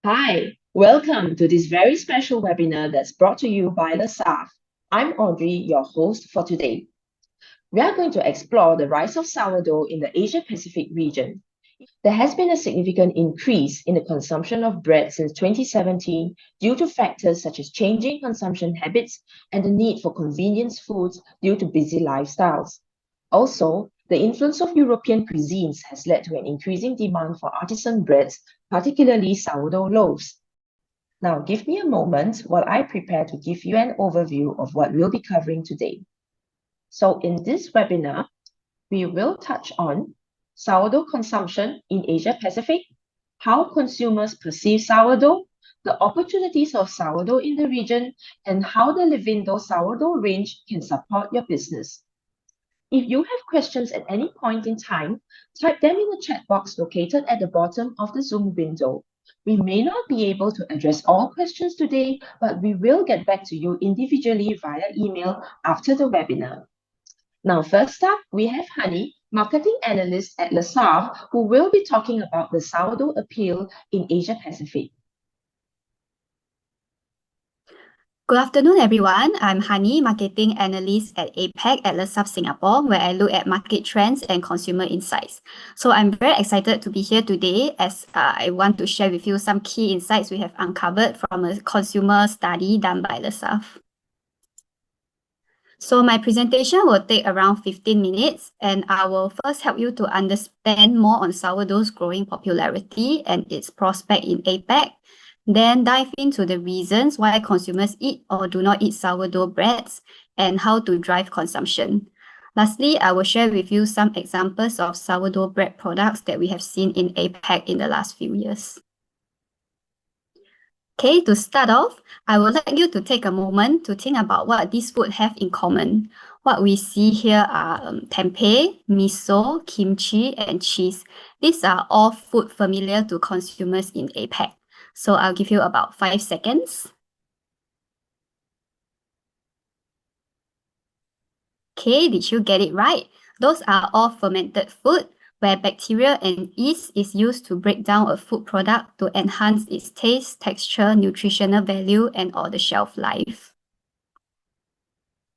Hi, welcome to this very special webinar that's brought to you by Lesaffre. I'm Audrey, your host for today. We are going to explore the rise of sourdough in the Asia Pacific region. There has been a significant increase in the consumption of bread since 2017 due to factors such as changing consumption habits and the need for convenience foods due to busy lifestyles. Also, the influence of European cuisines has led to an increasing demand for artisan breads, particularly sourdough loaves. Now, give me a moment while I prepare to give you an overview of what we'll be covering today. So in this webinar, we will touch on sourdough consumption in Asia Pacific, how consumers perceive sourdough, the opportunities of sourdough in the region, and how the Livendo sourdough range can support your business. If you have questions at any point in time, type them in the chat box located at the bottom of the Zoom window. We may not be able to address all questions today, but we will get back to you individually via email after the webinar. Now, first up, we have Honey, marketing analyst at Lesaffre, who will be talking about the sourdough appeal in Asia Pacific. Good afternoon, everyone. I'm Hani, Marketing Analyst at APAC at Lesaffre Singapore, where I look at market trends and consumer insights. So I'm very excited to be here today as I want to share with you some key insights we have uncovered from a consumer study done by Lesaffre. So my presentation will take around 15 minutes, and I will first help you to understand more on sourdough's growing popularity and its prospect in APAC. Then dive into the reasons why consumers eat or do not eat sourdough breads and how to drive consumption. Lastly, I will share with you some examples of sourdough bread products that we have seen in APAC in the last few years. Okay, to start off, I would like you to take a moment to think about what these foods have in common. What we see here are tempeh, miso, kimchi, and cheese. These are all food familiar to consumers in APAC. So I'll give you about 5 seconds. Okay, did you get it right? Those are all fermented food where bacteria and yeast is used to break down a food product to enhance its taste, texture, nutritional value, and or the shelf life.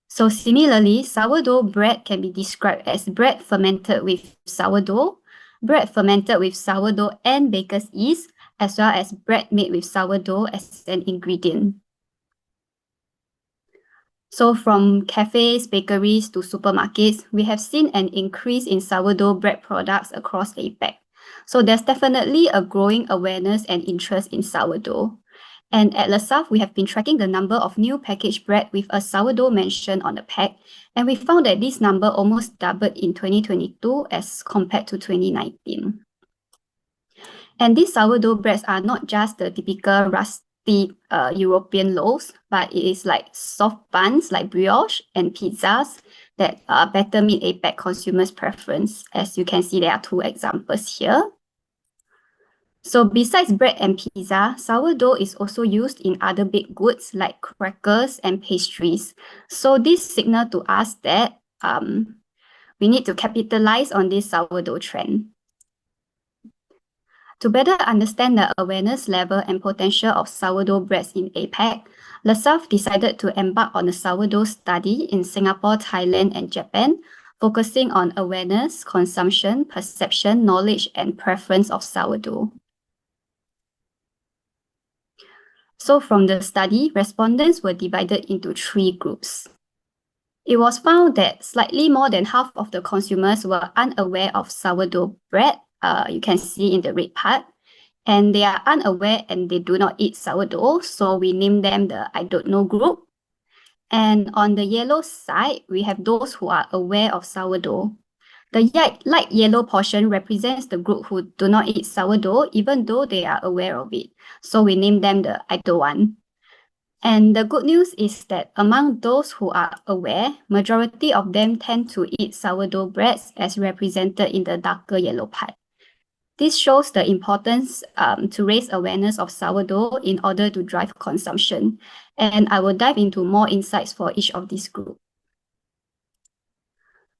So similarly, sourdough bread can be described as bread fermented with sourdough, bread fermented with sourdough and baker's yeast, as well as bread made with sourdough as an ingredient. So from cafes, bakeries to supermarkets, we have seen an increase in sourdough bread products across APAC. So there's definitely a growing awareness and interest in sourdough. And at Lesaffre, we have been tracking the number of new packaged bread with a sourdough mentioned on the pack, and we found that this number almost doubled in 2022 as compared to 2019. And these sourdough breads are not just the typical rusty European loaves, but it is like soft buns like brioche and pizzas that better meet APAC consumers' preference. As you can see, there are 2 examples here. So besides bread and pizza, sourdough is also used in other baked goods like crackers and pastries. So this signals to us that we need to capitalize on this sourdough trend. To better understand the awareness level and potential of sourdough breads in APAC, Lesaffre decided to embark on a sourdough study in Singapore, Thailand, and Japan, focusing on awareness, consumption, perception, knowledge, and preference of sourdough. So from the study, respondents were divided into 3 groups. It was found that slightly more than half of the consumers were unaware of sourdough bread, you can see in the red part, and they are unaware and they do not eat sourdough, so we name them the I don't know group. And on the yellow side, we have those who are aware of sourdough. The light yellow portion represents the group who do not eat sourdough even though they are aware of it. So we name them the I don't want. And the good news is that among those who are aware, majority of them tend to eat sourdough breads as represented in the darker yellow part. This shows the importance to raise awareness of sourdough in order to drive consumption. And I will dive into more insights for each of these groups.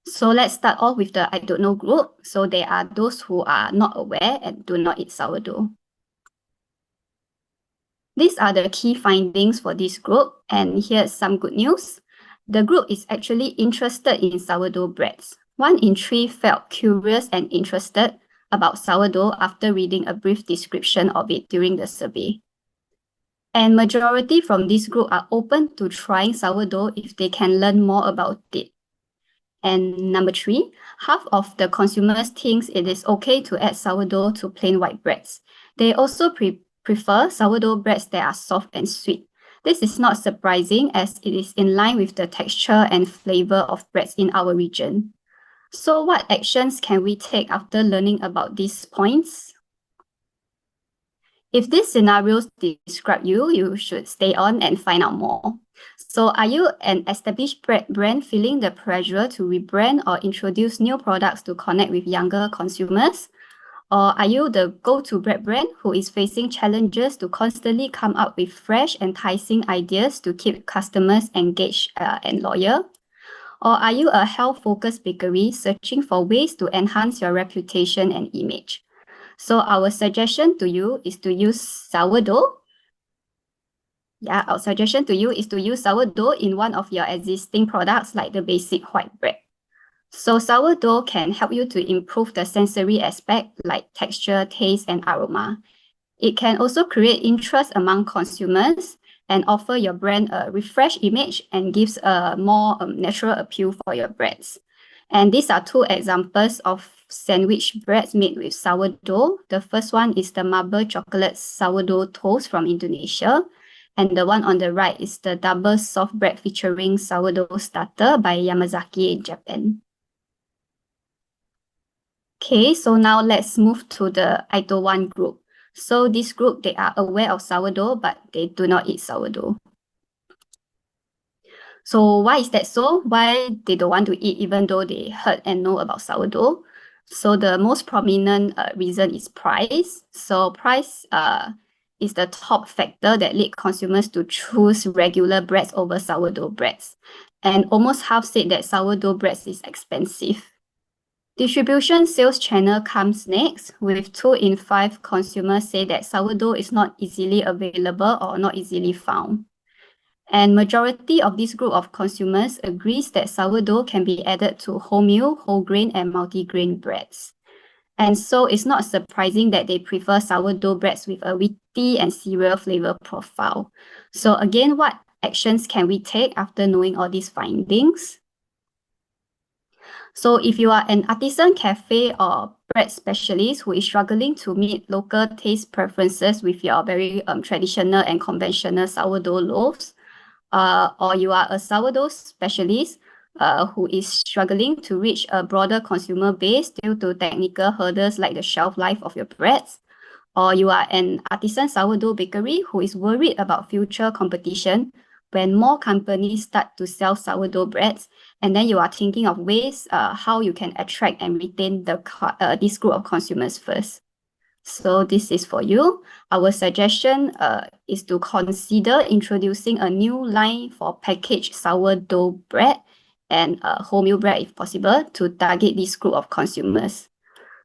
So let's start off with the I don't know group. So they are those who are not aware and do not eat sourdough. These are the key findings for this group, and here's some good news. The group is actually interested in sourdough breads. 1 in 3 felt curious and interested about sourdough after reading a brief description of it during the survey. And majority from this group are open to trying sourdough if they can learn more about it. And number 3, half of the consumers thinks it is okay to add sourdough to plain white breads. They also prefer sourdough breads that are soft and sweet. This is not surprising as it is in line with the texture and flavor of breads in our region. So what actions can we take after learning about these points? If these scenarios describe you, you should stay on and find out more. So are you an established brand feeling the pressure to rebrand or introduce new products to connect with younger consumers? Or are you the go-to bread brand who is facing challenges to constantly come up with fresh, enticing ideas to keep customers engaged and loyal? Or are you a health-focused bakery searching for ways to enhance your reputation and image? So our suggestion to you is to use sourdough. Our suggestion to you is to use sourdough in one of your existing products like the basic white bread. So sourdough can help you to improve the sensory aspect like texture, taste, and aroma. It can also create interest among consumers and offer your brand a refreshed image and gives a more natural appeal for your breads. And these are 2 examples of sandwich breads made with sourdough. The first one is the marble chocolate sourdough toast from Indonesia. And the one on the right is the double soft bread featuring sourdough starter by Yamazaki in Japan. Okay, so now let's move to the ITO 1 group. So this group, they are aware of sourdough, but they do not eat sourdough. So why is that so? Why they don't want to eat even though they heard and know about sourdough? So the most prominent reason is price. So price is the top factor that lead consumers to choose regular breads over sourdough breads. And almost half said that sourdough breads is expensive. Distribution sales channel comes next, with 2 in 5 consumers say that sourdough is not easily available or not easily found. And majority of this group of consumers agrees that sourdough can be added to wholemeal, whole grain, and multigrain breads. And so it's not surprising that they prefer sourdough breads with a wheaty and cereal flavor profile. So again, what actions can we take after knowing all these findings? So if you are an artisan cafe or bread specialist who is struggling to meet local taste preferences with your very traditional and conventional sourdough loaves, or you are a sourdough specialist who is struggling to reach a broader consumer base due to technical hurdles like the shelf life of your breads, or you are an artisan sourdough bakery who is worried about future competition when more companies start to sell sourdough breads, and then you are thinking of ways how you can attract and retain this group of consumers first. So this is for you. Our suggestion is to consider introducing a new line for packaged sourdough bread and wholemeal bread if possible to target this group of consumers.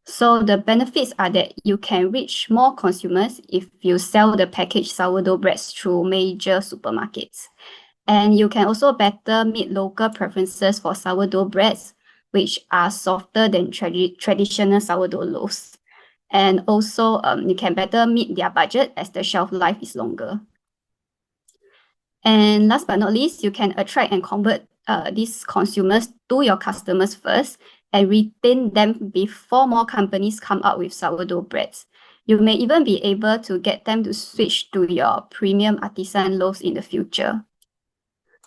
So the benefits are that you can reach more consumers if you sell the packaged sourdough breads through major supermarkets. And you can also better meet local preferences for sourdough breads, which are softer than traditional sourdough loaves. And also, you can better meet their budget as the shelf life is longer. And last but not least, you can attract and convert these consumers to your customers first and retain them before more companies come out with sourdough breads. You may even be able to get them to switch to your premium artisan loaves in the future.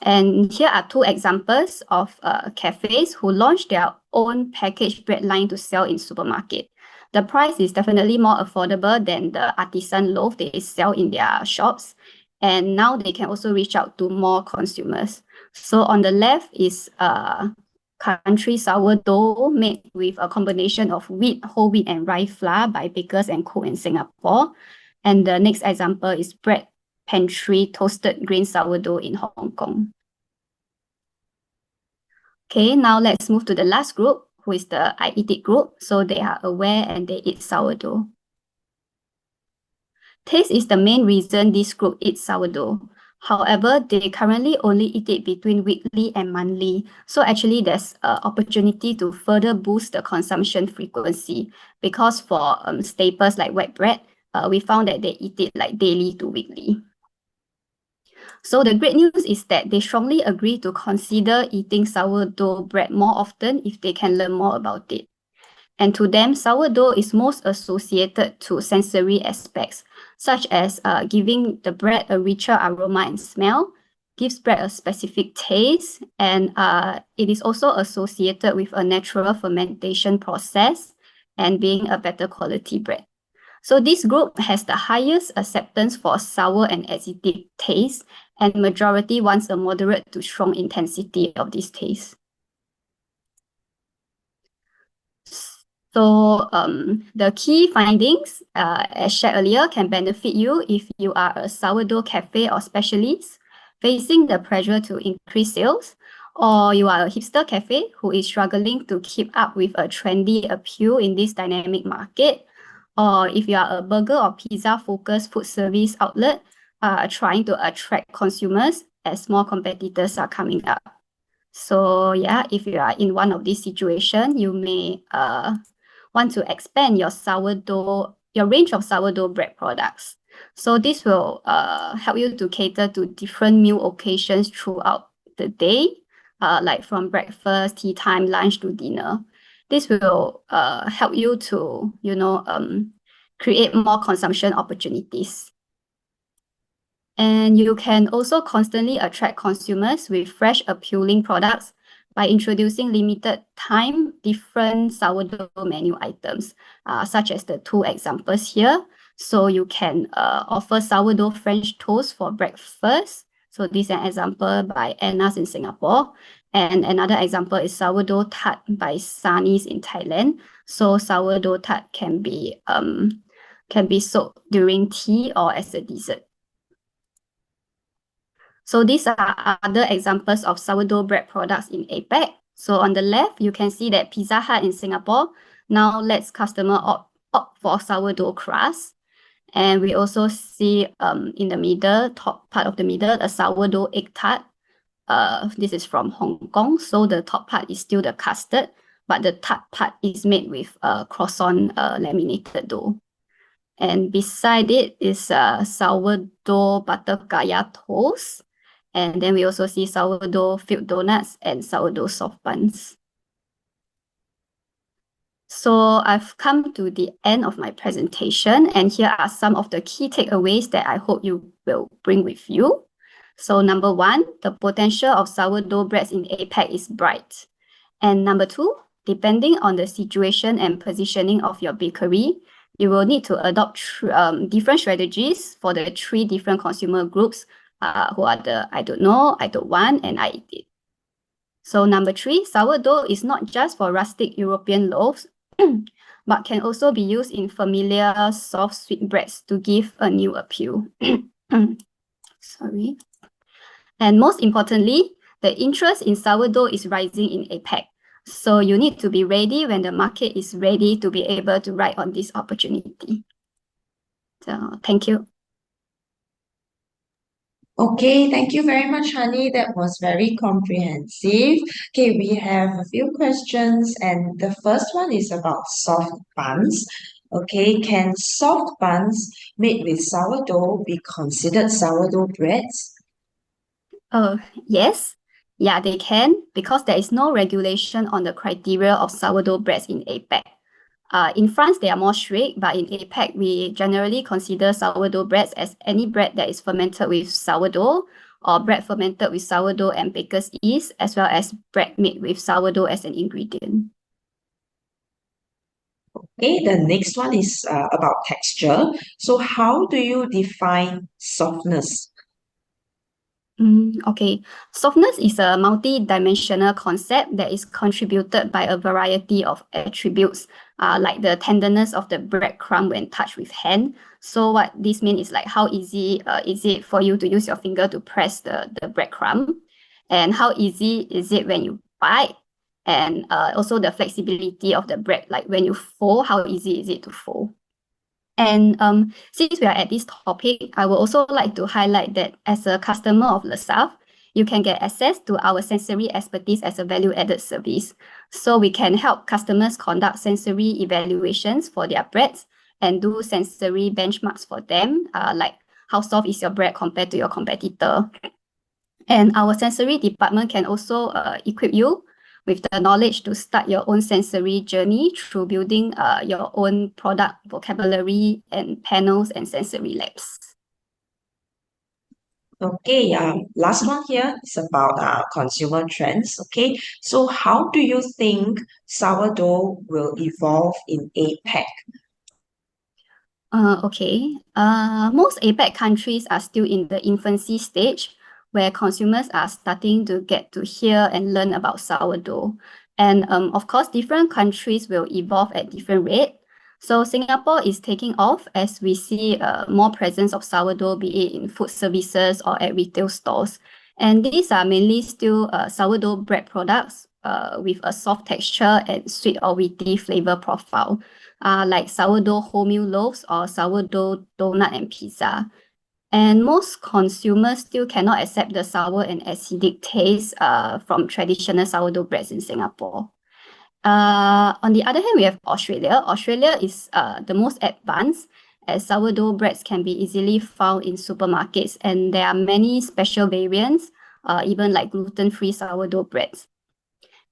And here are 2 examples of cafes who launched their own packaged bread line to sell in supermarket. The price is definitely more affordable than the artisan loaf they sell in their shops. And now they can also reach out to more consumers. So on the left is country sourdough made with a combination of wheat, whole wheat, and rye flour by Bakers and Co in Singapore. And the next example is bread pantry toasted grain sourdough in Hong Kong. Okay, now let's move to the last group, who is the I Eat It group. So they are aware and they eat sourdough. Taste is the main reason this group eats sourdough. However, they currently only eat it between weekly and monthly. So actually there's an opportunity to further boost the consumption frequency, because for staples like white bread, we found that they eat it like daily to weekly. So the great news is that they strongly agree to consider eating sourdough bread more often if they can learn more about it. And to them, sourdough is most associated to sensory aspects, such as giving the bread a richer aroma and smell, gives bread a specific taste, and it is also associated with a natural fermentation process and being a better quality bread. So this group has the highest acceptance for sour and acidic taste, and majority wants a moderate to strong intensity of this taste. So the key findings, as shared earlier, can benefit you if you are a sourdough cafe or specialist facing the pressure to increase sales, or you are a hipster cafe who is struggling to keep up with a trendy appeal in this dynamic market, or if you are a burger or pizza focused food service outlet trying to attract consumers as more competitors are coming up. So yeah, if you are in one of these situations, you may want to expand your range of sourdough bread products. So this will help you to cater to different meal occasions throughout the day, like from breakfast, tea time, lunch to dinner. This will help you to, create more consumption opportunities. And you can also constantly attract consumers with fresh, appealing products by introducing limited time different sourdough menu items, such as the two examples here. So you can offer sourdough French toast for breakfast. So this is an example by Anna's in Singapore. And another example is sourdough tart by Sunny's in Thailand. So sourdough tart can be sold during tea or as a dessert. So these are other examples of sourdough bread products in APAC. So on the left, you can see that Pizza Hut in Singapore now lets customer opt for sourdough crust. And we also see in the middle, top part of the middle, a sourdough egg tart. This is from Hong Kong. So the top part is still the custard, but the tart part is made with croissant laminated dough. And beside it is sourdough butter kaya toast. And then we also see sourdough filled donuts and sourdough soft buns. So I've come to the end of my presentation, and here are some of the key takeaways that I hope you will bring with you. So number one, the potential of sourdough breads in APAC is bright. And number two, depending on the situation and positioning of your bakery, you will need to adopt different strategies for the three different consumer groups who are the I don't know, I don't want, and I eat it. So number three, sourdough is not just for rustic European loaves, but can also be used in familiar soft sweet breads to give a new appeal. Sorry. And most importantly, the interest in sourdough is rising in APAC. So you need to be ready when the market is ready to be able to ride on this opportunity. So thank you. Okay, thank you very much, Honey. That was very comprehensive. Okay, we have a few questions, and the first one is about soft buns. Okay, can soft buns made with sourdough be considered sourdough breads? Yes. Yeah, they can, because there is no regulation on the criteria of sourdough breads in APAC. In France, they are more strict, but in APAC, we generally consider sourdough breads as any bread that is fermented with sourdough, or bread fermented with sourdough and baker's yeast, as well as bread made with sourdough as an ingredient. Okay, the next one is about texture. So how do you define softness? Okay, softness is a multi-dimensional concept that is contributed by a variety of attributes, like the tenderness of the breadcrumb when touched with hand. So what this means is like how easy is it for you to use your finger to press the breadcrumb, and how easy is it when you bite, and also the flexibility of the bread, like when you fold, how easy is it to fold. And since we are at this topic, I would also like to highlight that as a customer of Lesaffre, you can get access to our sensory expertise as a value-added service. So we can help customers conduct sensory evaluations for their breads and do sensory benchmarks for them, like how soft is your bread compared to your competitor. And our sensory department can also equip you with the knowledge to start your own sensory journey through building your own product vocabulary and panels and sensory labs. Okay, last one here is about consumer trends. Okay, so how do you think sourdough will evolve in APAC? Okay. Most APAC countries are still in the infancy stage where consumers are starting to get to hear and learn about sourdough. And of course, different countries will evolve at different rate. So Singapore is taking off as we see more presence of sourdough, be it in food services or at retail stores. And these are mainly still sourdough bread products with a soft texture and sweet or wheaty flavor profile, like sourdough wholemeal loaves or sourdough donut and pizza. And most consumers still cannot accept the sour and acidic taste from traditional sourdough breads in Singapore. On the other hand, we have Australia. Australia is the most advanced, as sourdough breads can be easily found in supermarkets, and there are many special variants, even like gluten-free sourdough breads.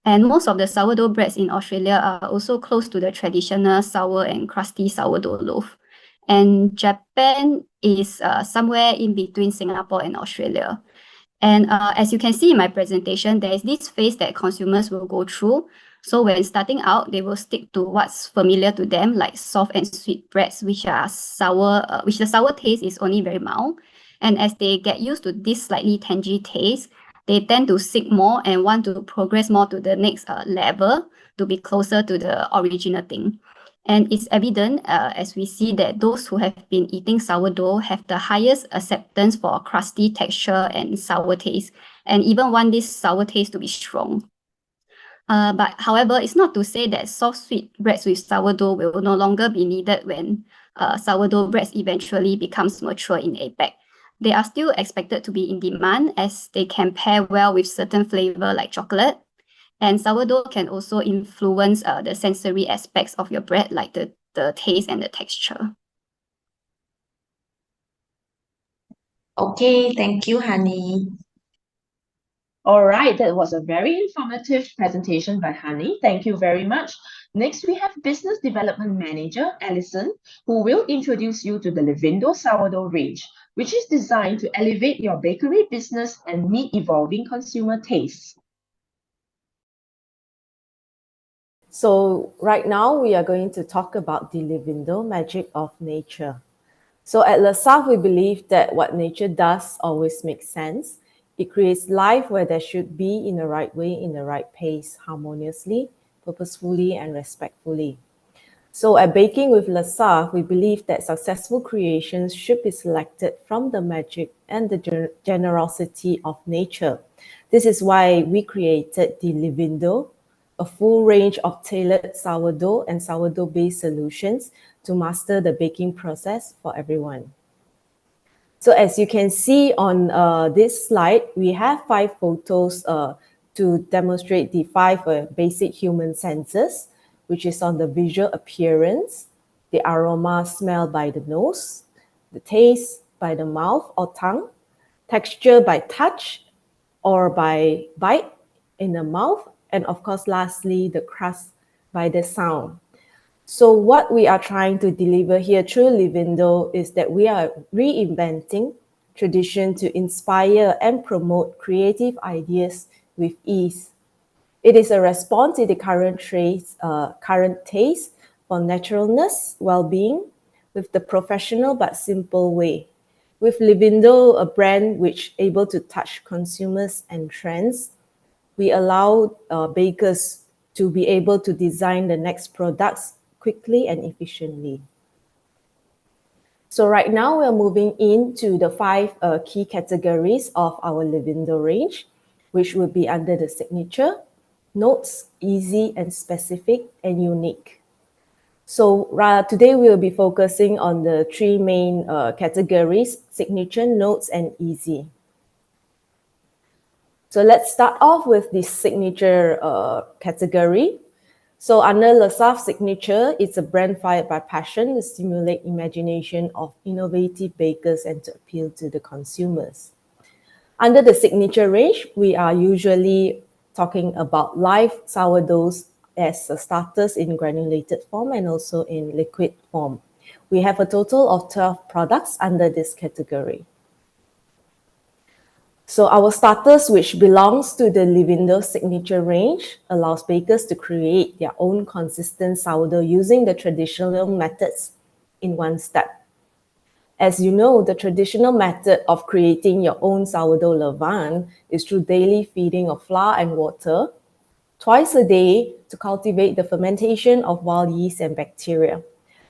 And most of the sourdough breads in Australia are also close to the traditional sour and crusty sourdough loaf. And Japan is somewhere in between Singapore and Australia. And as you can see in my presentation, there is this phase that consumers will go through. So when starting out, they will stick to what's familiar to them, like soft and sweet breads, which are sour, which the sour taste is only very mild. And as they get used to this slightly tangy taste, they tend to seek more and want to progress more to the next level to be closer to the original thing. And it's evident as we see that those who have been eating sourdough have the highest acceptance for crusty texture and sour taste, and even want this sour taste to be strong. But however, it's not to say that soft sweet breads with sourdough will no longer be needed when sourdough breads eventually becomes mature in APAC. They are still expected to be in demand as they can pair well with certain flavor like chocolate. And sourdough can also influence the sensory aspects of your bread, like the taste and the texture. Okay, thank you, Honey. All right, that was a very informative presentation by Honey. Thank you very much. Next, we have Business Development Manager, Alison, who will introduce you to the Livendo sourdough range, which is designed to elevate your bakery business and meet evolving consumer tastes. So right now we are going to talk about the Livendo magic of nature. So at Lesaffre, we believe that what nature does always makes sense. It creates life where there should be in the right way, in the right pace, harmoniously, purposefully, and respectfully. So at Baking with Lesaffre, we believe that successful creations should be selected from the magic and the generosity of nature. This is why we created the Livendo, a full range of tailored sourdough and sourdough-based solutions to master the baking process for everyone. So as you can see on this slide, we have 5 photos to demonstrate the 5 basic human senses, which is on the visual appearance, the aroma smell by the nose, the taste by the mouth or tongue, texture by touch or by bite in the mouth, and of course, lastly, the crust by the sound. So what we are trying to deliver here through Livendo is that we are reinventing tradition to inspire and promote creative ideas with ease. It is a response to the current taste for naturalness, well-being, with the professional but simple way. With Livendo, a brand which able to touch consumers and trends, we allow bakers to be able to design the next products quickly and efficiently. So right now we're moving into the 5 key categories of our Livendo range, which will be under the signature, notes, easy and specific and unique. So today we'll be focusing on the three main categories: signature, notes, and easy. So let's start off with the signature category. So under Lesaffre Signature, it's a brand fired by passion to stimulate imagination of innovative bakers and to appeal to the consumers. Under the signature range, we are usually talking about live sourdoughs as starters in granulated form and also in liquid form. We have a total of 12 products under this category. So our starters, which belongs to the Livendo signature range, allows bakers to create their own consistent sourdough using the traditional methods in one step. As you know, the traditional method of creating your own sourdough levain is through daily feeding of flour and water twice a day to cultivate the fermentation of wild yeast and bacteria.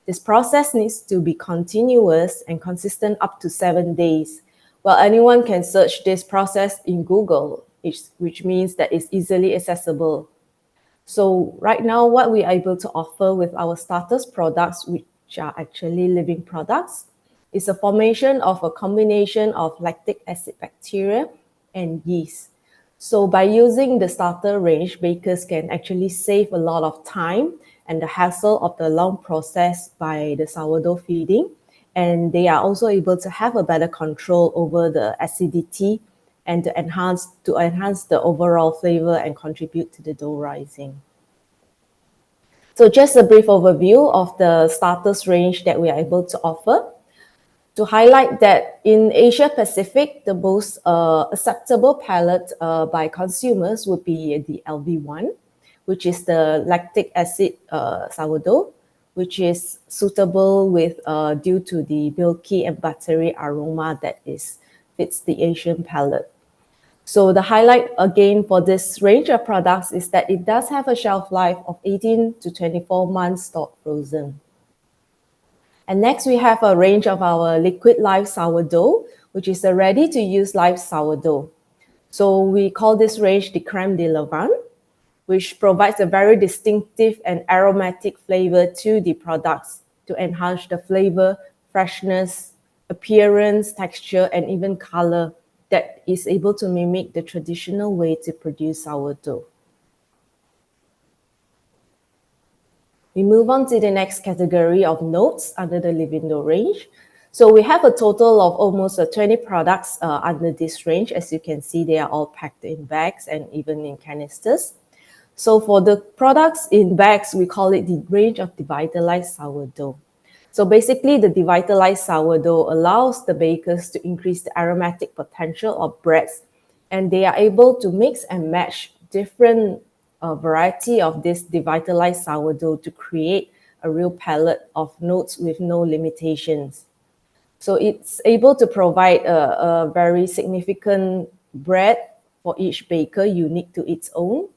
This process needs to be continuous and consistent up to 7 days. Well, anyone can search this process in Google, which means that it's easily accessible. So right now, what we are able to offer with our starters products, which are actually living products, is a formation of a combination of lactic acid bacteria and yeast. So by using the starter range, bakers can actually save a lot of time and the hassle of the long process by the sourdough feeding. And they are also able to have a better control over the acidity and to enhance the overall flavor and contribute to the dough rising. So just a brief overview of the starters range that we are able to offer. To highlight that in Asia Pacific, the most acceptable palate by consumers would be the LV1, which is the lactic acid sourdough, which is suitable with due to the milky and buttery aroma that fits the Asian palate. So the highlight again for this range of products is that it does have a shelf life of 18 to 24 months stored frozen. And next we have a range of our liquid live sourdough, which is a ready-to-use live sourdough. So we call this range the crème de levain, which provides a very distinctive and aromatic flavor to the products to enhance the flavor, freshness, appearance, texture, and even color that is able to mimic the traditional way to produce sourdough. We move on to the next category of notes under the Livendo range. So we have a total of almost 20 products under this range. As you can see, they are all packed in bags and even in canisters. So for the products in bags, we call it the range of devitalized sourdough. So basically, the devitalized sourdough allows the bakers to increase the aromatic potential of breads, and they are able to mix and match different variety of this devitalized sourdough to create a real palette of notes with no limitations. So it's able to provide a very significant bread for each baker, unique to its own.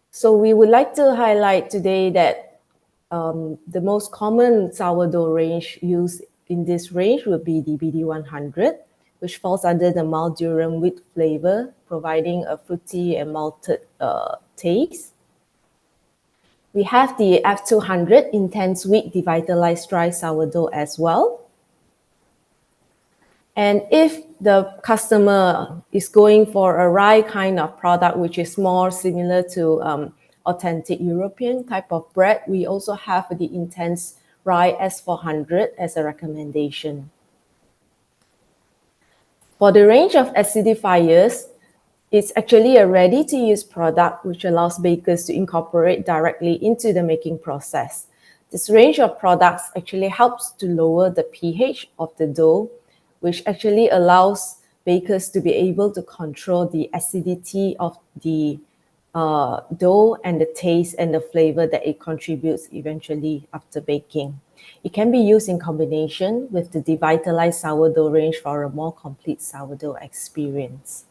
So we would like to highlight today that the most common sourdough range used in this range would be the BD100, which falls under the mild durum wheat flavor, providing a fruity and malted taste. We have the F200 intense wheat devitalized dry sourdough as well. And if the customer is going for a rye kind of product, which is more similar to authentic European type of bread, we also have the intense rye S400 as a recommendation. For the range of acidifiers, it's actually a ready-to-use product which allows bakers to incorporate directly into the making process. This range of products actually helps to lower the pH of the dough, which actually allows bakers to be able to control the acidity of the dough and the taste and the flavor that it contributes eventually after baking. It can be used in combination with the devitalized sourdough range for a more complete sourdough experience.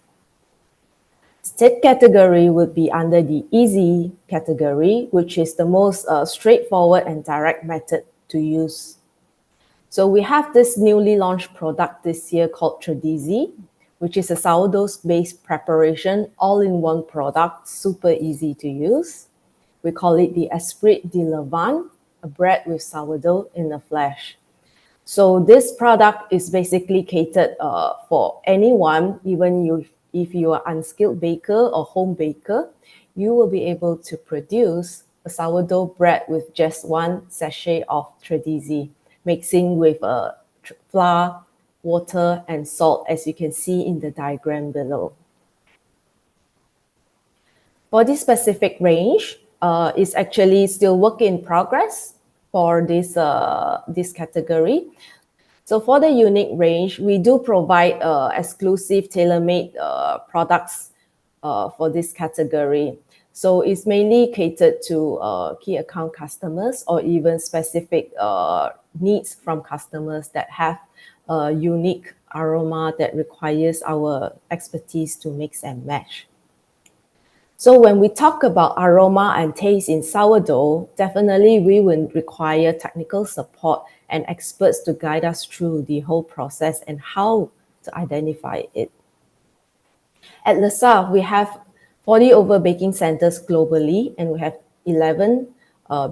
The third category would be under the easy category, which is the most straightforward and direct method to use. So we have this newly launched product this year called Tradizi, which is a sourdough-based preparation, all-in-one product, super easy to use. We call it the Esprit de Levain, a bread with sourdough in the flesh. So this product is basically catered for anyone, even if you are unskilled baker or home baker, you will be able to produce a sourdough bread with just one sachet of tradizi, mixing with flour, water, and salt, as you can see in the diagram below. For this specific range, it's actually still work in progress for this category. So for the unique range, we do provide exclusive tailor-made products for this category. So it's mainly catered to key account customers or even specific needs from customers that have a unique aroma that requires our expertise to mix and match. So when we talk about aroma and taste in sourdough, definitely we will require technical support and experts to guide us through the whole process and how to identify it. At Lesaffre, we have 40 over baking centers globally, and we have 11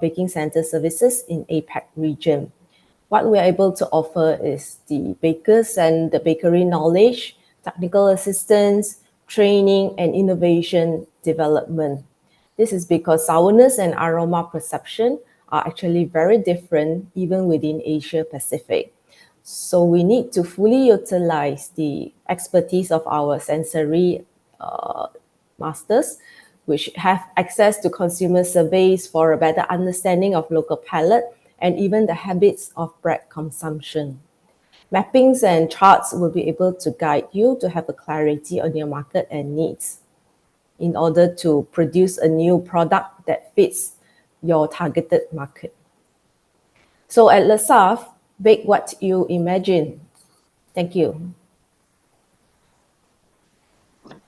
baking center services in APAC region. What we're able to offer is the bakers and the bakery knowledge, technical assistance, training, and innovation development. This is because sourness and aroma perception are actually very different even within Asia Pacific. So we need to fully utilize the expertise of our sensory masters, which have access to consumer surveys for a better understanding of local palate and even the habits of bread consumption. Mappings and charts will be able to guide you to have a clarity on your market and needs in order to produce a new product that fits your targeted market. So at Lesaffre, bake what you imagine. Thank you.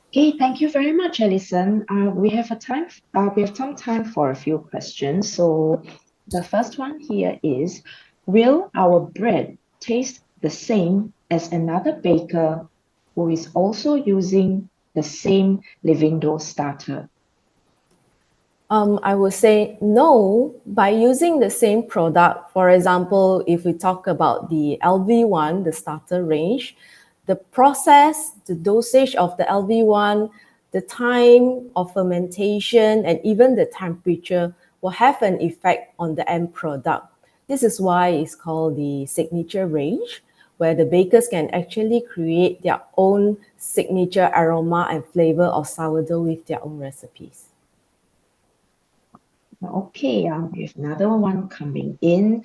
Okay, thank you very much, Alison. We have some time for a few questions. So the first one here is, will our bread taste the same as another baker who is also using the same Livendo starter? I would say no. By using the same product, for example, if we talk about the LV1, the starter range, the process, the dosage of the LV1, the time of fermentation, and even the temperature will have an effect on the end product. This is why it's called the signature range, where the bakers can actually create their own signature aroma and flavor of sourdough with their own recipes. Okay, we have another one coming in.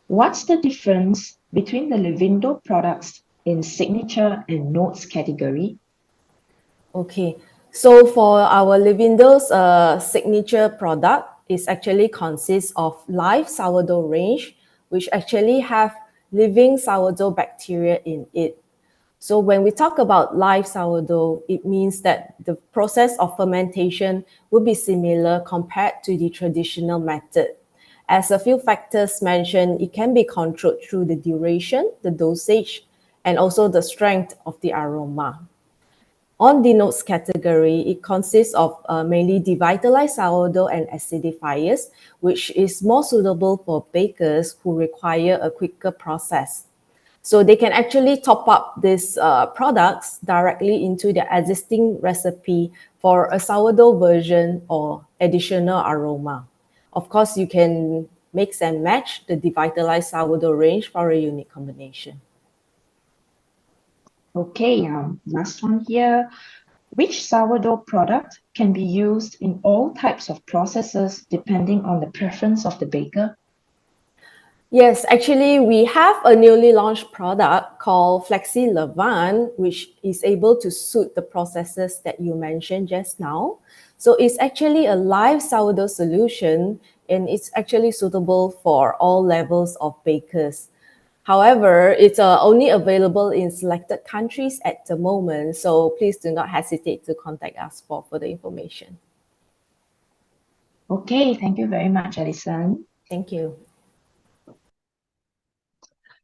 What's the difference between the Livendo products in signature and notes category? Okay, so for our Livindo's signature product, it actually consists of live sourdough range, which actually have living sourdough bacteria in it. So when we talk about live sourdough, it means that the process of fermentation will be similar compared to the traditional method. As a few factors mentioned, it can be controlled through the duration, the dosage, and also the strength of the aroma. On the notes category, it consists of mainly devitalized sourdough and acidifiers, which is more suitable for bakers who require a quicker process. So they can actually top up these products directly into their existing recipe for a sourdough version or additional aroma. Of course, you can mix and match the devitalized sourdough range for a unique combination. Okay, last one here. Which sourdough product can be used in all types of processes depending on the preference of the baker? Yes, actually, we have a newly launched product called Flexi Levain, which is able to suit the processes that you mentioned just now. So it's actually a live sourdough solution, and it's actually suitable for all levels of bakers. However, it's only available in selected countries at the moment, so please do not hesitate to contact us for further information. Okay, thank you very much, Alison. Thank you.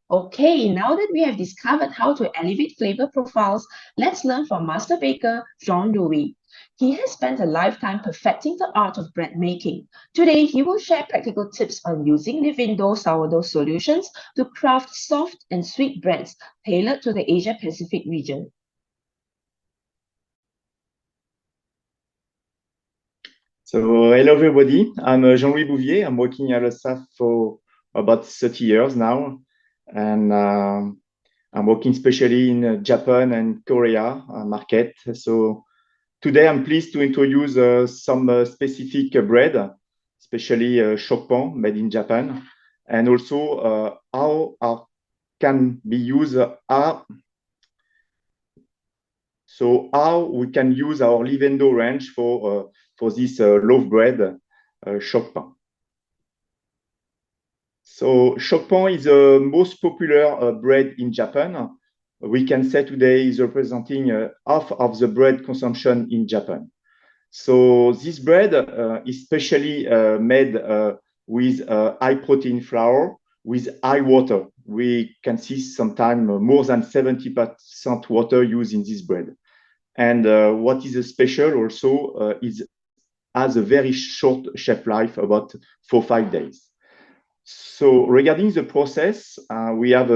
Okay, now that we have discovered how to elevate flavor profiles, let's learn from master baker Jean-Louis. He has spent a lifetime perfecting the art of bread making. Today, he will share practical tips on using Livendo sourdough solutions to craft soft and sweet breads tailored to the Asia-Pacific region. So, hello everybody, I'm Jean-Louis Bouvier. I'm working at Lesaffre for about 30 years now, and I'm working especially in Japan and Korea market. So today I'm pleased to introduce some specific bread, especially Chopin made in Japan, and also how can be used so how we can use our Livendo range for this loaf bread, Chopin. So Chopin is the most popular bread in Japan. We can say today is representing half of the bread consumption in Japan. So this bread is specially made with high protein flour with high water. We can see sometimes more than 70% water used in this bread. And what is special also is has a very short shelf life, about 4-5 days. So regarding the process, we have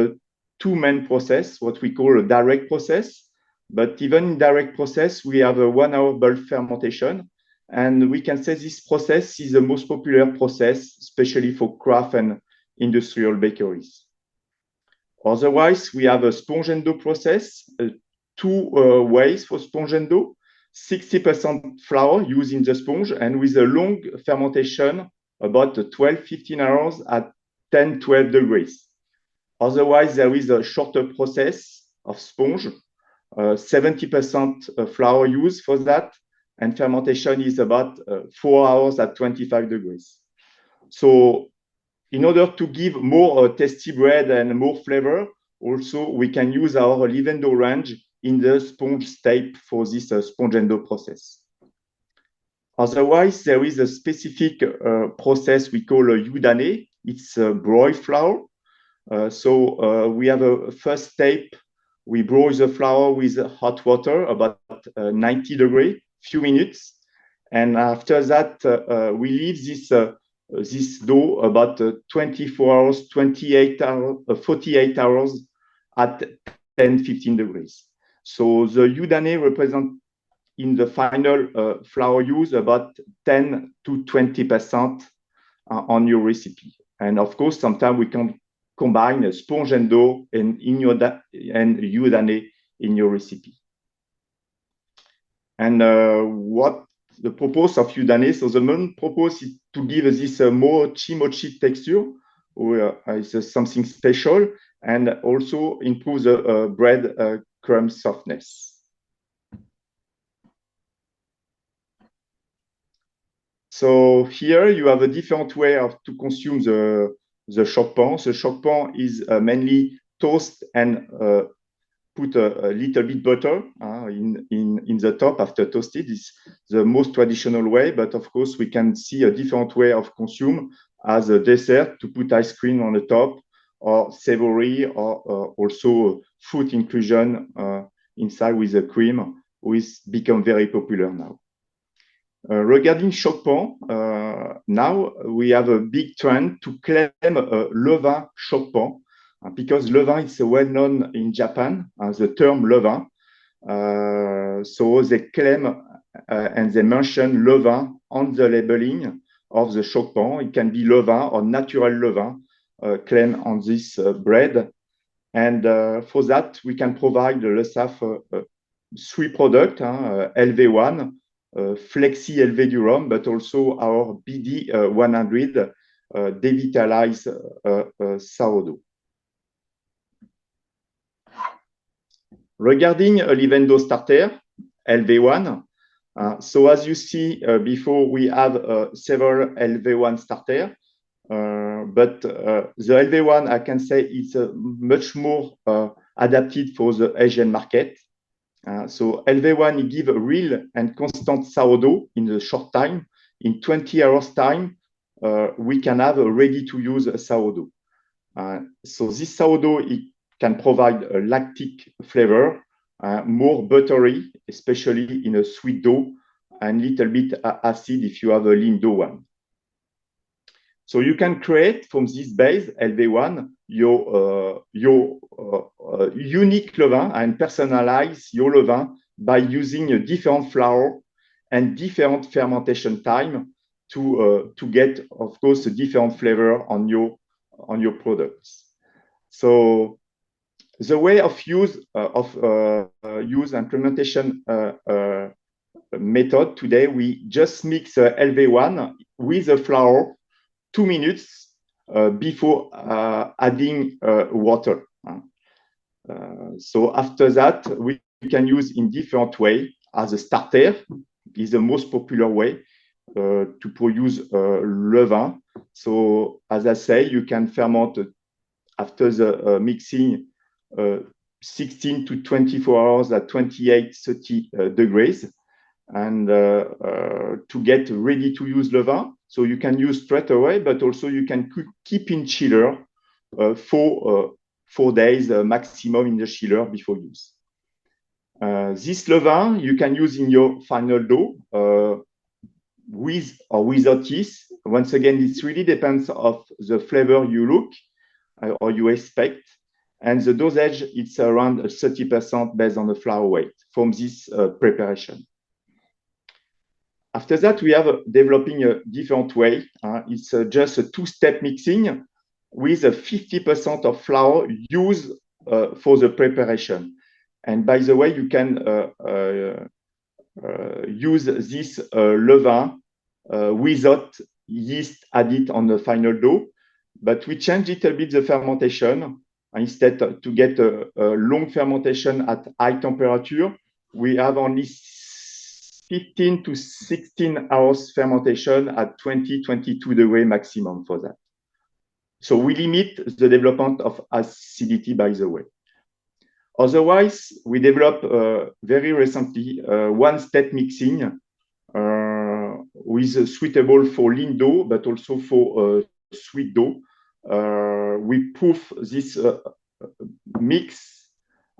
two main process, what we call a direct process. But even in direct process, we have a 1 hour bulk fermentation. And we can say this process is the most popular process, especially for craft and industrial bakeries. Otherwise, we have a sponge and dough process, two ways for sponge and dough, 60% flour used in the sponge and with a long fermentation, about 12-15 hours at 10-12 degrees. Otherwise, there is a shorter process of sponge, 70% flour used for that, and fermentation is about 4 hours at 25 degrees. So in order to give more tasty bread and more flavor, also we can use our Livendo range in the sponge state for this sponge and dough process. Otherwise, there is a specific process we call a udane. It's broil flour. So we have a first step. We broil the flour with hot water, about 90 degrees, few minutes. And after that, we leave this dough about 24 hours, 28 hours, 48 hours at 10-15 degrees. So the udane represents in the final flour use about 10 to 20% on your recipe. And of course, sometimes we can combine a sponge and dough and udane in your recipe. And what the purpose of udane? So the main purpose is to give this mochi texture, or is something special, and also improve the bread crumb softness. So here you have a different way to consume the Chopin. The Chopin is mainly toast and put a little bit butter in the top after toasted. It's the most traditional way, but of course we can see a different way of consume as a dessert to put ice cream on the top, or savory, or also fruit inclusion inside with the cream, which become very popular now. Regarding Chopin, now we have a big trend to claim levain Chopin, because levain is well known in Japan as the term levain. So they claim and they mention levain on the labeling of the Chopin. It can be levain or natural levain claim on this bread. And for that, we can provide the Lesaffre 3 products, LV1, Flexi LV Durum, but also our BD 100 devitalized sourdough. Regarding a Livendo starter, LV1, so as you see before, we have several LV1 starter, but the LV1, I can say, is much more adapted for the Asian market. So LV1 give a real and constant sourdough in a short time. In 20 hours time, we can have a ready-to-use sourdough. So this sourdough, it can provide a lactic flavor, more buttery, especially in a sweet dough, and little bit acid if you have a lean dough one. So you can create from this base LV1 your unique levain and personalize your levain by using a different flour and different fermentation time to get, of course, a different flavor on your products. So the way of use and fermentation method today, we just mix LV1 with the flour 2 minutes before adding water. So after that, we can use in different way as a starter is the most popular way to produce levain. So as I say, you can ferment after the mixing 16 to 24 hours at 28, 30 degrees and to get ready to use levain. So you can use straight away, but also you can keep in chiller for 4 days maximum in the chiller before use. This levain you can use in your final dough with or without yeast. Once again, it really depends of the flavor you look or you expect. And the dosage, it's around 30% based on the flour weight from this preparation. After that, we have developing a different way. It's just a 2-step mixing with 50% of flour used for the preparation. And by the way, you can use this levain without yeast added on the final dough. But we change a little bit the fermentation. Instead to get a long fermentation at high temperature, we have only 15 to 16 hours fermentation at 20, 22 degree maximum for that. So we limit the development of acidity, by the way. Otherwise, we developed very recently 1-step mixing with suitable for lean dough, but also for sweet dough. We proof this mix.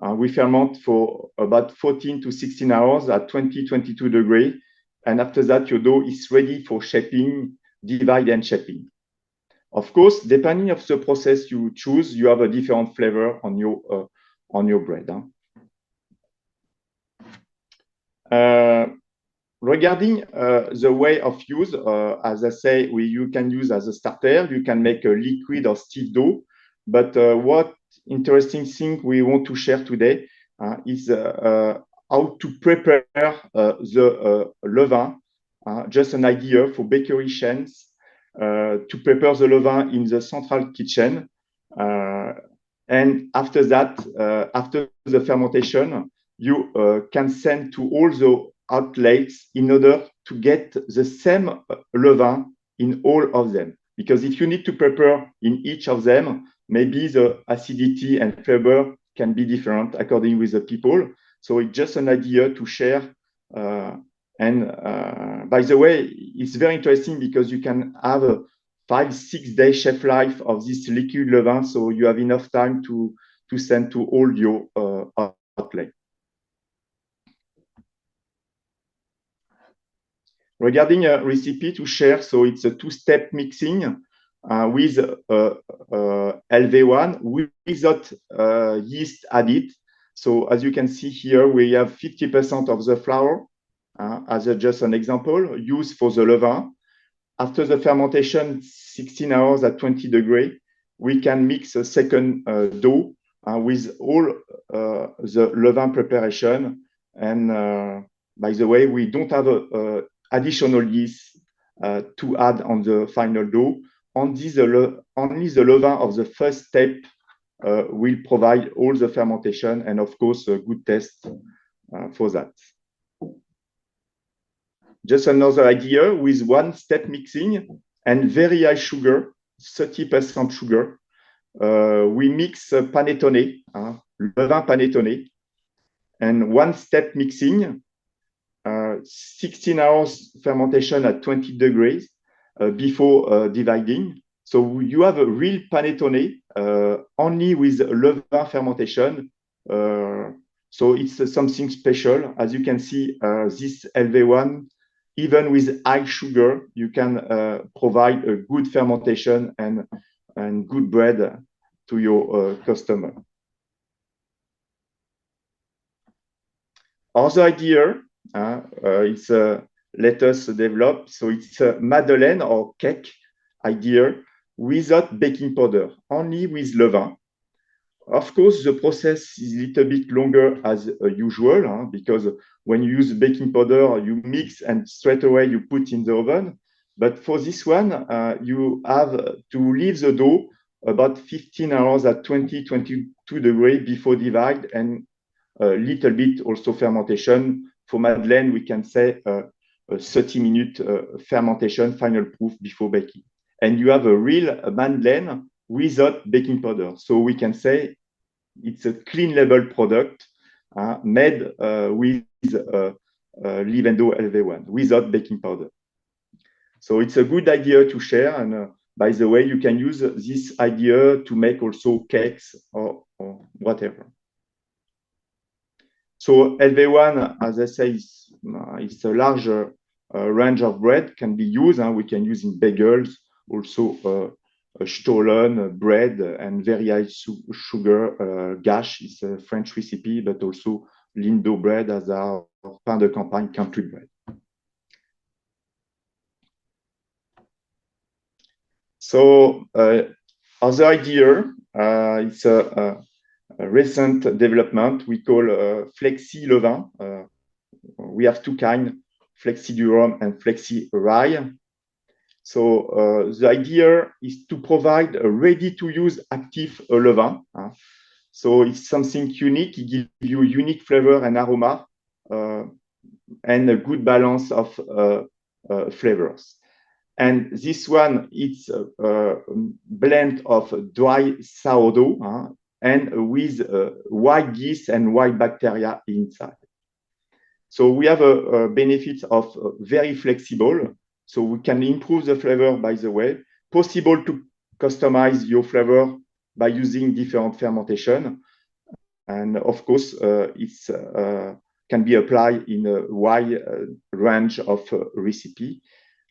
We ferment for about 14 to 16 hours at 20, 22 degrees. And after that, your dough is ready for shaping, divide and shaping. Of course, depending on the process you choose, you have a different flavor on your bread. Regarding the way of use, as I say, you can use as a starter, you can make a liquid or stiff dough. But what interesting thing we want to share today is how to prepare the levain. Just an idea for bakery chains to prepare the levain in the central kitchen. And after that, after the fermentation, you can send to all the outlets in order to get the same levain in all of them. Because if you need to prepare in each of them, maybe the acidity and flavor can be different according with the people. So it's just an idea to share. By the way, it's very interesting because you can have a 5-6 day shelf life of this liquid levain. So you have enough time to send to all your outlets. Regarding a recipe to share, so it's a 2-step mixing with LV1 without yeast added. So as you can see here, we have 50% of the flour, as just an example, used for the levain. After the fermentation, 16 hours at 20 degrees, we can mix a second dough with all the levain preparation. And by the way, we don't have additional yeast to add on the final dough. Only the levain of the first step will provide all the fermentation and, of course, a good taste for that. Just another idea with 1-step mixing and very high sugar, 30% sugar. We mix panettone, levain panettone, and 1-step mixing, 16 hours fermentation at 20 degrees before dividing. So you have a real panettone only with levain fermentation. So it's something special. As you can see, this LV1, even with high sugar, you can provide a good fermentation and good bread to your customer. Other idea, it's let us develop. So it's a madeleine or cake idea without baking powder, only with levain. Of course, the process is a little bit longer as usual, because when you use baking powder, you mix and straight away you put in the oven. But for this one, you have to leave the dough about 15 hours at 22 degrees before divide, and a little bit also fermentation. For madeleine, we can say a 30-minute fermentation, final proof before baking. And you have a real madeleine without baking powder. So we can say it's a clean label product made with Livendo LV1 without baking powder. So it's a good idea to share. And by the way, you can use this idea to make also cakes or whatever. So LV1, as I say, it's a larger range of bread can be used. We can use in bagels, also stollen bread and very high sugar. Gâche is a French recipe, but also lindo bread as our pain de campagne country bread. So other idea, it's a recent development we call flexi levain. We have two kinds, flexi durum and flexi rye. So the idea is to provide a ready-to-use active levain. So it's something unique. It gives you unique flavor and aroma and a good balance of flavors. And this one, it's a blend of dry sourdough and with white yeast and white bacteria inside. So we have a benefit of very flexible. So we can improve the flavor, by the way. Possible to customize your flavor by using different fermentation. And of course, it's can be applied in a wide range of recipe.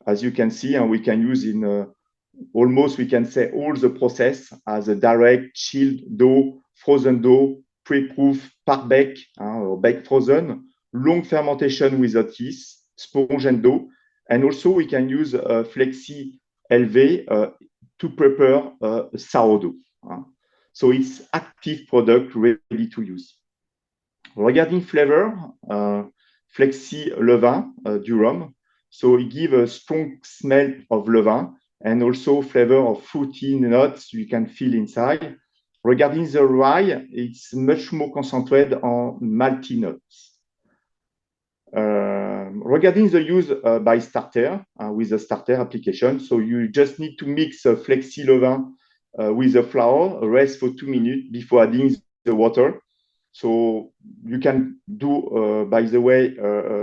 As you can see, and we can use in almost, we can say, all the process as a direct, chilled dough, frozen dough, pre-proof, par bake, or bake frozen, long fermentation without yeast, sponge and dough. And also we can use Flexi LV to prepare sourdough. So it's active product ready to use. Regarding flavor, Flexi levain durum. So it gives a strong smell of levain and also flavor of fruity nuts you can feel inside. Regarding the rye, it's much more concentrated on malty nuts. Regarding the use by starter, with a starter application, so you just need to mix a flexi levain with the flour, rest for 2 minutes before adding the water. So you can do, by the way,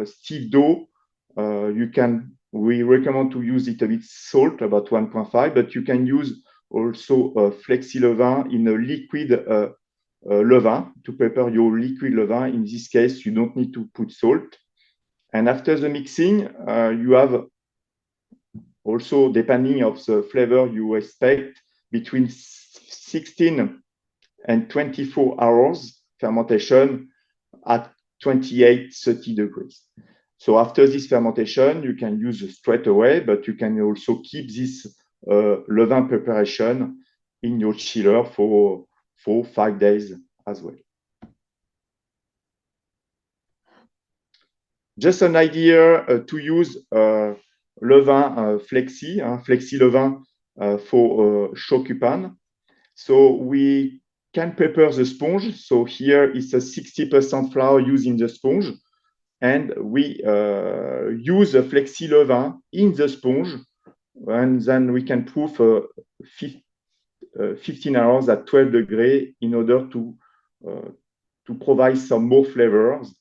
stiff dough. We recommend to use it a bit salt, about 1.5, but you can use also flexi levain in a liquid levain to prepare your liquid levain. In this case, you don't need to put salt. And after the mixing, you have also, depending of the flavor you expect, between 16 and 24 hours fermentation at 28-30 degrees. So after this fermentation, you can use it straight away, but you can also keep this levain preparation in your chiller for 5 days as well. Just an idea to use levain flexi levain for chocupan. So we can prepare the sponge. So here it's a 60% flour used in the sponge. And we use a flexi levain in the sponge. And then we can proof 15 hours at 12 degrees in order to provide some more flavors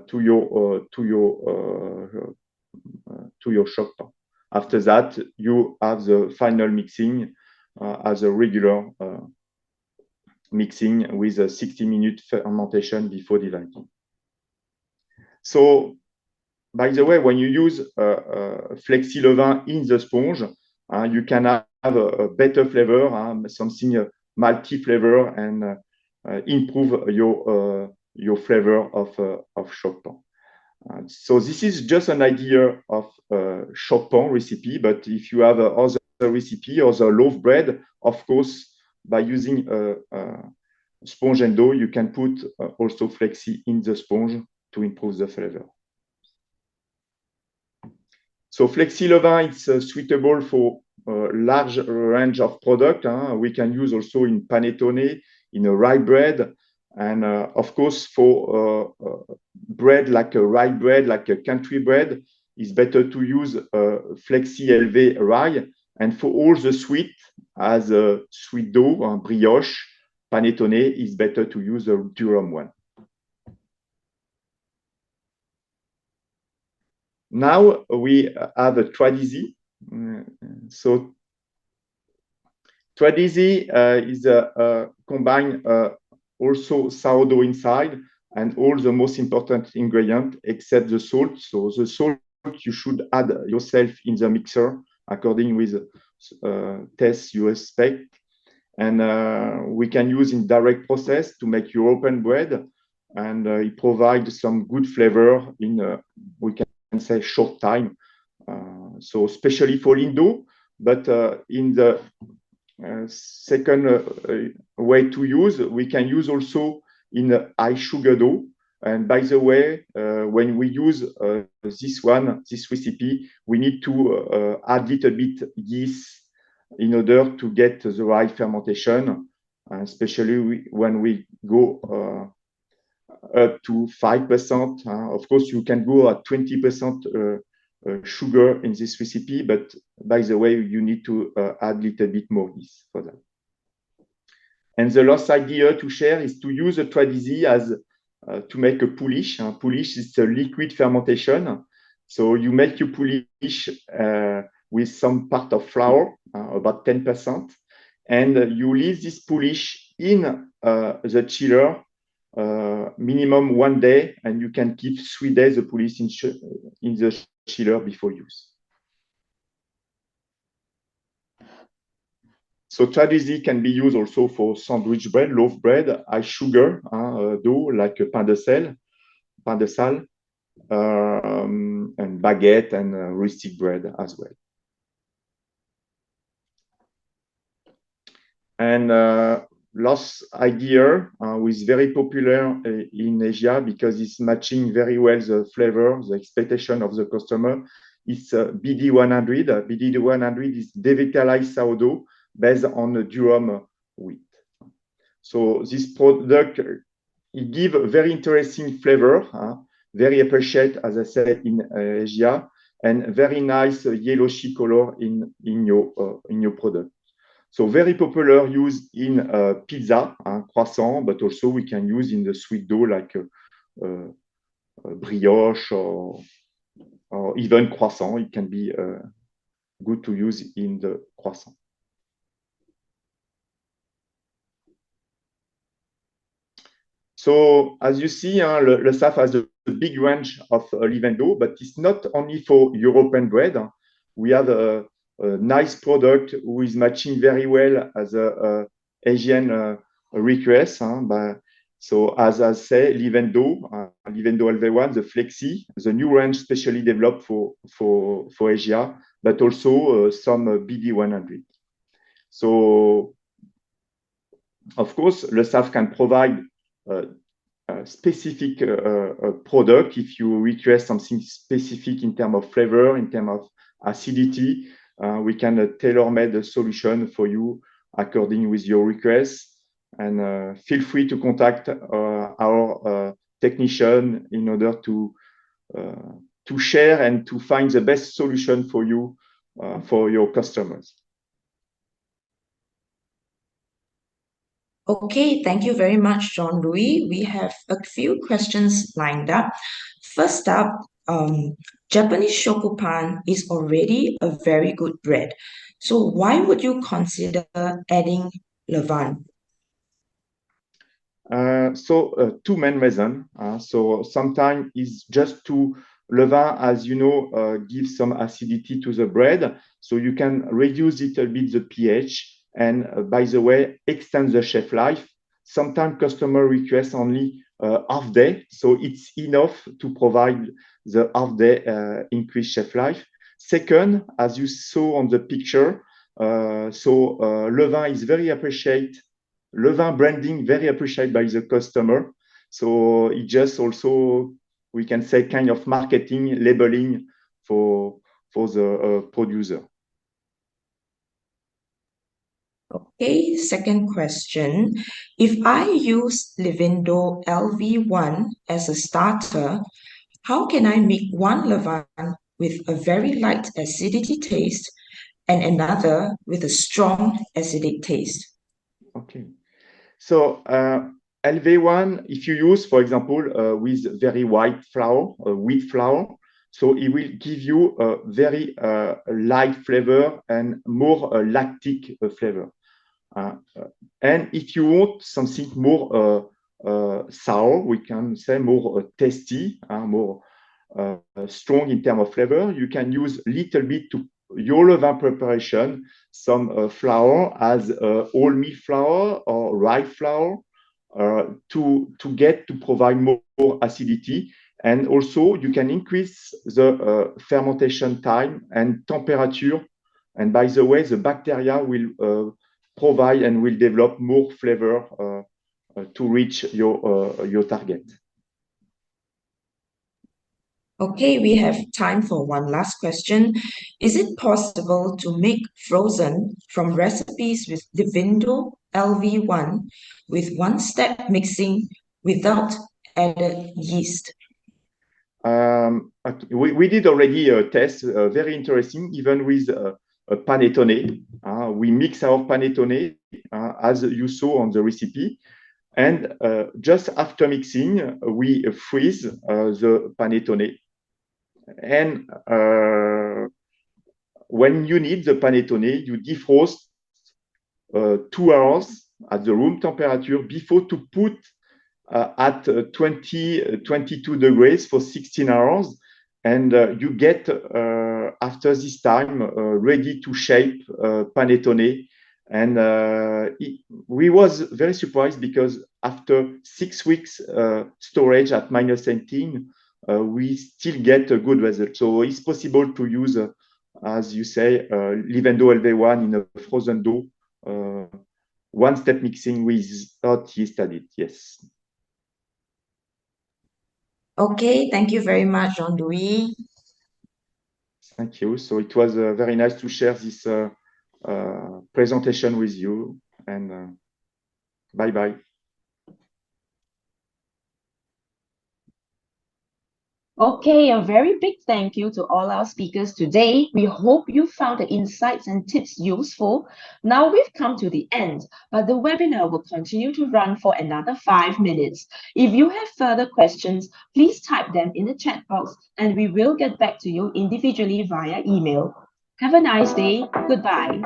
to your chocupan. After that, you have the final mixing as a regular mixing with a 60-minute fermentation before delighting. So, by the way, when you use Flexi Levain in the sponge, you can have a better flavor, something malty flavor, and improve your flavor of choc pan. So this is just an idea of choc pan recipe, but if you have other recipe or the loaf bread, of course, by using sponge and dough, you can put also Flexi in the sponge to improve the flavor. So Flexi Levain, it's suitable for a large range of product. We can use also in panettone, in a rye bread, and of course for bread like a rye bread, like a country bread, it's better to use Flexi LV rye. And for all the sweet, as a sweet dough, brioche, panettone, it's better to use a durum one. Now we have a Tradisi. So Tradisi is a combine also sourdough inside and all the most important ingredient except the salt. So the salt you should add yourself in the mixer according with taste you expect. And we can use in direct process to make European bread, and it provides some good flavor in we can say short time. So especially for Lindo, but in the second way to use, we can use also in high sugar dough. And by the way, when we use this recipe, we need to add little bit yeast in order to get the right fermentation, especially when we go up to 5%. Of course, you can go at 20% sugar in this recipe, but by the way, you need to add a little bit more yeast for that. And the last idea to share is to use a Tradisi as to make a pouliche. Pouliche is a liquid fermentation. So you make your pouliche with some part of flour, about 10%, and you leave this pouliche in the chiller minimum 1 day, and you can keep 3 days the pouliche in the chiller before use. So Tradisi can be used also for sandwich bread, loaf bread, high sugar dough like pain de sal, and baguette and rustic bread as well. And last idea is very popular in Asia because it's matching very well the flavor, the expectation of the customer. It's BD100. BD100 is devitalized sourdough based on the durum wheat. So this product, it gives a very interesting flavor, very appreciated, as I said, in Asia, and very nice yellowishy color in your product. So very popular use in pizza, croissant, but also we can use in the sweet dough like brioche or even croissant. It can be good to use in the croissant. So as you see, Lesaffre has a big range of Livendo, but it's not only for European bread. We have a nice product who is matching very well as a Asian request. So as I say, Livendo LV1, the Flexi, the new range specially developed for Asia, but also some BD100. So of course, Lesaffre can provide a specific product if you request something specific in terms of flavor, in terms of acidity. We can tailor-made a solution for you according with your request. And feel free to contact our technician in order to share and to find the best solution for you, for your customers. Okay, thank you very much, Jean-Louis. We have a few questions lined up. First up, Japanese shokupan is already a very good bread. So why would you consider adding levain? Two main reasons. So sometimes it's just to levain, as you know, give some acidity to the bread. So you can reduce a little bit the pH and, by the way, extend the shelf life. Sometimes customer request only half day, so it's enough to provide the half day increased shelf life. Second, as you saw on the picture, levain is very appreciated. Levain branding very appreciated by the customer. So it just also, we can say, kind of marketing labeling for the producer. Okay, second question. If I use Livendo LV1 as a starter, how can I make one levain with a very light acidity taste and another with a strong acidic taste? Okay. So LV1, if you use, for example, with very white flour, wheat flour, so it will give you a very light flavor and more lactic flavor. And if you want something more sour, we can say more tasty, more strong in terms of flavor, you can use little bit to your levain preparation, some flour as wholemeal flour or rye flour to provide more acidity. And also you can increase the fermentation time and temperature. And by the way, the bacteria will provide and will develop more flavor to reach your target. Okay, we have time for one last question. Is it possible to make frozen from recipes with Livendo LV1 with one-step mixing without added yeast? We did already a test, very interesting, even with a panettone. We mix our panettone as you saw on the recipe. And just after mixing, we freeze the panettone. And when you need the panettone, you defrost 2 hours at the room temperature before to put at 22 degrees for 16 hours. And you get, after this time, ready to shape panettone. And we was very surprised because after 6 weeks storage at -18, we still get a good result. So it's possible to use, as you say, Livendo LV1 in a frozen dough, one-step mixing without yeast added. Yes. Okay, thank you very much, Jean-Louis. Thank you. So it was very nice to share this presentation with you. And bye-bye. Okay, a very big thank you to all our speakers today. We hope you found the insights and tips useful. Now we've come to the end, but the webinar will continue to run for another 5 minutes. If you have further questions, please type them in the chat box and we will get back to you individually via email. Have a nice day. Goodbye.